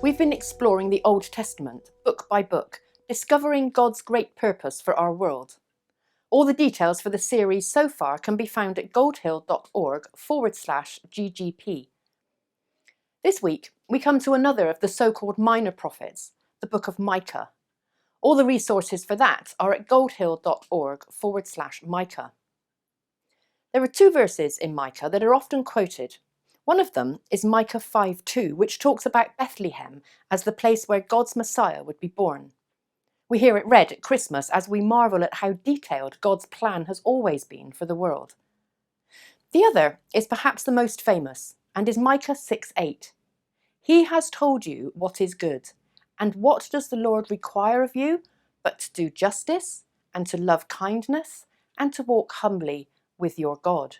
We've been exploring the Old Testament, book by book, discovering God's great purpose for our world. All the details for the series so far can be found at goldhill.org/GGP. This week, we come to another of the so-called minor prophets, the book of Micah. All the resources for that are at goldhill.org/Micah. There are two verses in Micah that are often quoted. One of them is Micah 5:2, which talks about Bethlehem as the place where God's Messiah would be born. We hear it read at Christmas as we marvel at how detailed God's plan has always been for the world. The other is perhaps the most famous and is Micah 6:8. He has told you what is good, and what does the Lord require of you but to do justice and to love kindness and to walk humbly with your God.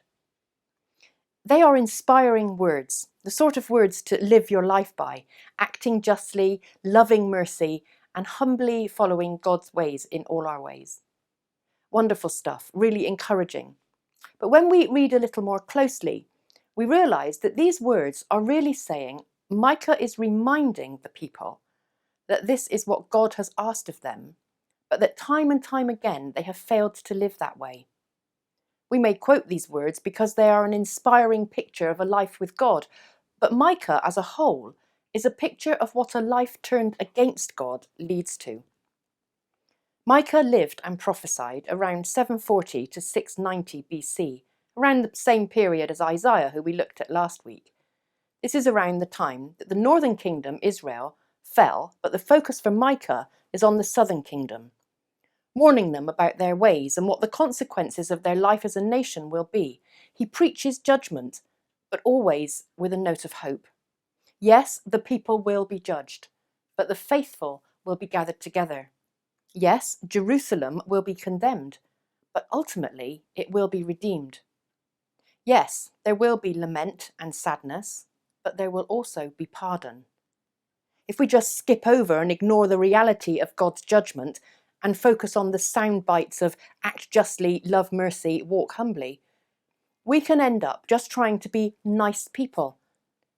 They are inspiring words, the sort of words to live your life by, acting justly, loving mercy, and humbly following God's ways in all our ways. Wonderful stuff, really encouraging. But when we read a little more closely, we realise that these words are really saying Micah is reminding the people that this is what God has asked of them, but that time and time again they have failed to live that way. We may quote these words because they are an inspiring picture of a life with God, but Micah as a whole is a picture of what a life turned against God leads to. Micah lived and prophesied around 740 to 690 BC, around the same period as Isaiah, who we looked at last week. This is around the time that the northern kingdom, Israel, fell, but the focus for Micah is on the southern kingdom, warning them about their ways and what the consequences of their life as a nation will be. He preaches judgment, but always with a note of hope. Yes, the people will be judged, but the faithful will be gathered together. Yes, Jerusalem will be condemned, but ultimately it will be redeemed. Yes, there will be lament and sadness, but there will also be pardon. If we just skip over and ignore the reality of God's judgment, and focus on the sound bites of act justly, love mercy, walk humbly, we can end up just trying to be nice people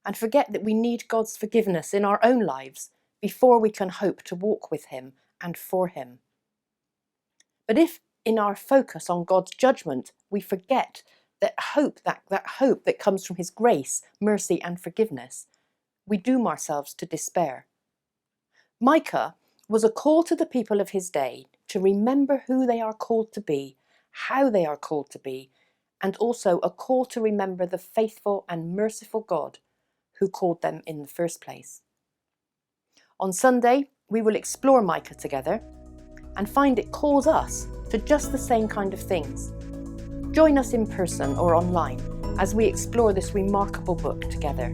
and forget that we need God's forgiveness in our own lives before we can hope to walk with Him and for Him. But if in our focus on God's judgment we forget that hope that comes from His grace, mercy and forgiveness, we doom ourselves to despair. Micah was a call to the people of his day to remember who they are called to be, how they are called to be, and also a call to remember the faithful and merciful God who called them in the first place. On Sunday, we will explore Micah together and find it calls us to just the same kind of things. Join us in person or online as we explore this remarkable book together.